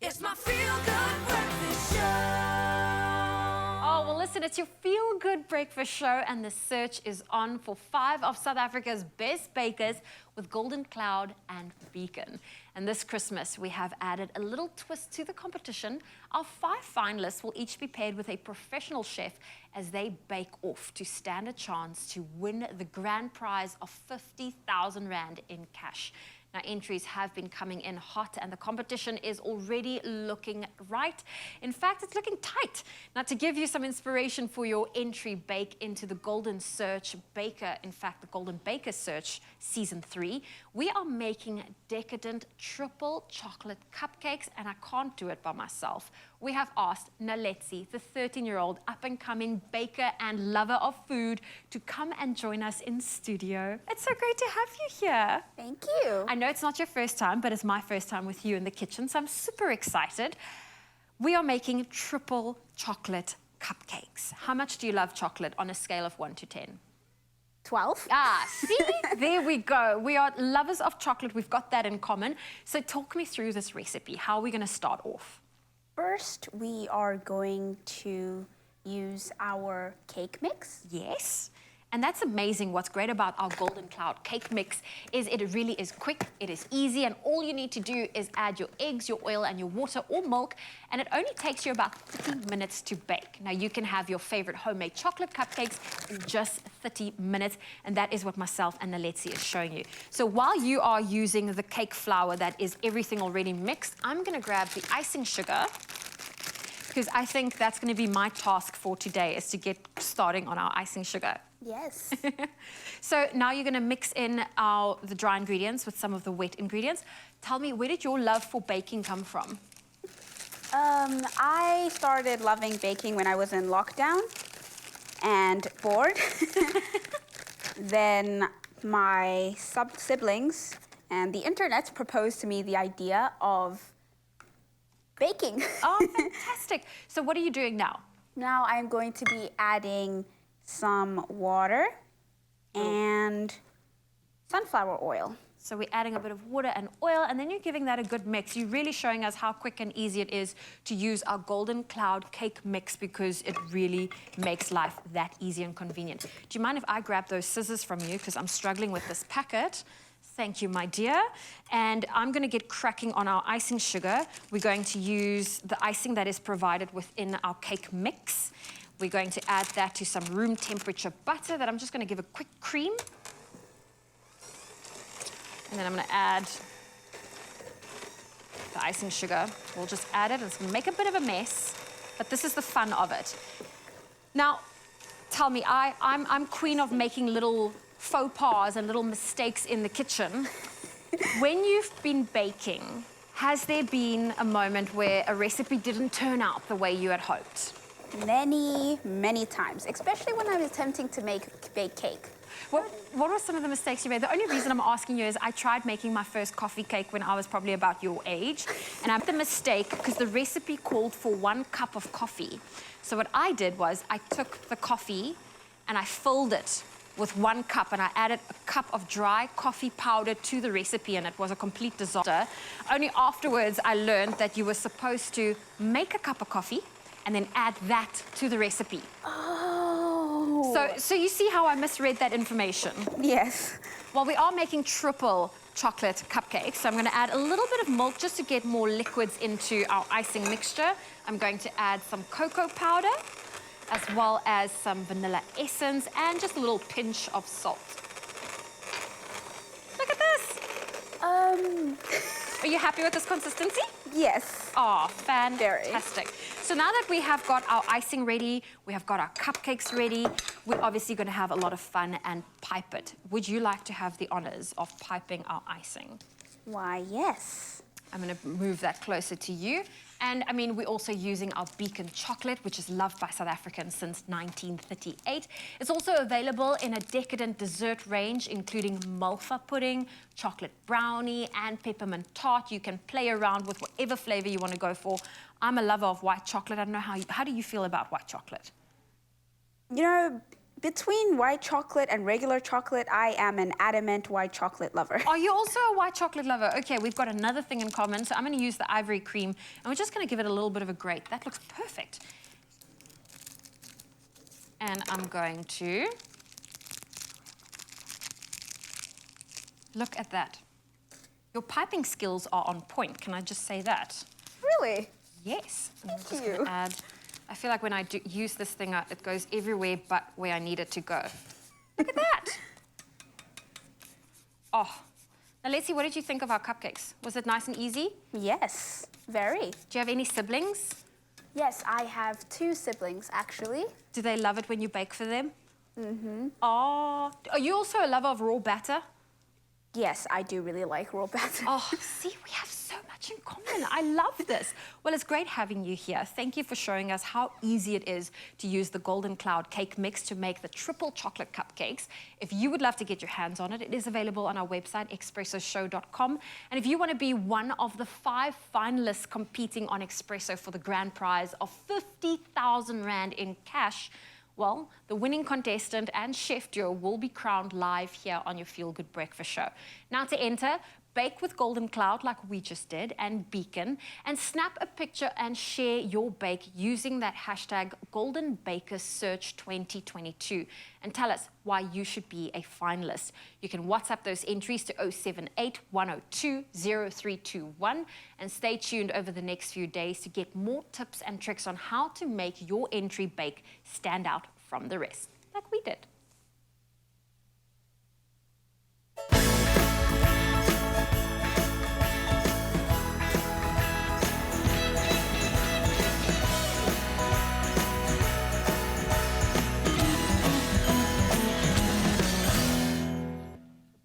It's my feel-good breakfast show. Oh, well, listen, it's your feel-good breakfast show, and the search is on for 5 of South Africa's best bakers with Golden Cloud and Beacon. And this Christmas, we have added a little twist to the competition. Our 5 finalists will each be paired with a professional chef as they bake off to stand a chance to win the grand prize of 50,000 Rand in cash. Now, entries have been coming in hot, and the competition is already looking right. In fact, it's looking tight. Now, to give you some inspiration for your entry bake into the Golden Search Baker, in fact, the Golden Baker Search Season 3, we are making decadent triple chocolate cupcakes, and I can't do it by myself. We have asked Naletsi, the 13-year-old up-and-coming baker and lover of food, to come and join us in studio. It's so great to have you here. Thank you. I know it's not your first time, but it's my first time with you in the kitchen, so I'm super excited. We are making triple chocolate cupcakes. How much do you love chocolate on a scale of 1 to 10? 12. Ah, see? There we go. We are lovers of chocolate. We've got that in common. So talk me through this recipe. How are we going to start off? First, we are going to use our cake mix. Yes. And that's amazing. What's great about our Golden Cloud cake mix is it really is quick, it is easy, and all you need to do is add your eggs, your oil, and your water or milk, and it only takes you about 30 minutes to bake. Now, you can have your favorite homemade chocolate cupcakes in just 30 minutes, and that is what myself and Naletsi is showing you. So while you are using the cake flour that is everything already mixed, I'm gonna grab the icing sugar, because I think that's gonna be my task for today, is to get starting on our icing sugar. Yes. So now you're going to mix in the dry ingredients with some of the wet ingredients. Tell me, where did your love for baking come from? I started loving baking when I was in lockdown and bored. Then my siblings and the internet proposed to me the idea of baking. Oh, fantastic. So what are you doing now? Now I'm going to be adding some water and sunflower oil. So we're adding a bit of water and oil, and then you're giving that a good mix. You're really showing us how quick and easy it is to use our Golden Cloud cake mix, because it really makes life that easy and convenient. Do you mind if I grab those scissors from you, because I'm struggling with this packet? Thank you, my dear. And I'm going to get cracking on our icing sugar. We're going to use the icing that is provided within our cake mix. We're going to add that to some room temperature butter that I'm just going to give a quick cream. And then I'm going to add the icing sugar. We'll just add it. It's going to make a bit of a mess, but this is the fun of it. Now, tell me, I'm queen of making little faux pas and little mistakes in the kitchen. When you've been baking, has there been a moment where a recipe didn't turn out the way you had hoped? Many, many times, especially when I was attempting to bake cake. What were some of the mistakes you made? The only reason I'm asking you is I tried making my first coffee cake when I was probably about your age, and I made the mistake because the recipe called for 1 cup of coffee. So what I did was I took the coffee and I filled it with 1 cup, and I added a cup of dry coffee powder to the recipe, and it was a complete disaster. Only afterwards I learned that you were supposed to make a cup of coffee and then add that to the recipe. Oh. So you see how I misread that information? Yes. Well, we are making triple chocolate cupcakes, so I'm going to add a little bit of milk just to get more liquids into our icing mixture. I'm going to add some cocoa powder, as well as some vanilla essence, and just a little pinch of salt. Look at this! Are you happy with this consistency? Yes. Oh, fantastic. So now that we have got our icing ready, we have got our cupcakes ready, we're obviously going to have a lot of fun and pipe it. Would you like to have the honors of piping our icing? Why, yes. I'm going to move that closer to you. And I mean, we're also using our Beacon chocolate, which is loved by South Africans since 1938. It's also available in a decadent dessert range, including malva pudding, chocolate brownie, and peppermint tart. You can play around with whatever flavor you want to go for. I'm a lover of white chocolate. I don't know how do you feel about white chocolate? You know, between white chocolate and regular chocolate, I am an adamant white chocolate lover. Are you also a white chocolate lover? Okay, we've got another thing in common. So I'm going to use the ivory cream, and we're just going to give it a little bit of a grate. That looks perfect. And I'm going to look at that. Your piping skills are on point. Can I just say that? Really? Yes. Thank you. Add. I feel like when I do use this thing, it goes everywhere but where I need it to go. Look at that. Oh. Now, let's see, what did you think of our cupcakes? Was it nice and easy? Yes, very. Do you have any siblings? Yes, I have 2 siblings, actually. Do they love it when you bake for them? Mm-hmm. Oh. Are you also a lover of raw batter? Yes, I do really like raw batter. Oh, see, we have so much in common. I love this. Well, it's great having you here. Thank you for showing us how easy it is to use the Golden Cloud cake mix to make the triple chocolate cupcakes. If you would love to get your hands on it, it is available on our website, expressoshow.com. And if you want to be one of the 5 finalists competing on Expresso for the grand prize of 50,000 Rand in cash, well, the winning contestant and chef duo will be crowned live here on your Feel Good Breakfast Show. Now to enter, bake with Golden Cloud like we just did and Beacon, and snap a picture and share your bake using that hashtag GoldenBakersSearch2022 and tell us why you should be a finalist. You can WhatsApp those entries to 078 102 0321 and stay tuned over the next few days to get more tips and tricks on how to make your entry bake stand out from the rest, like we did.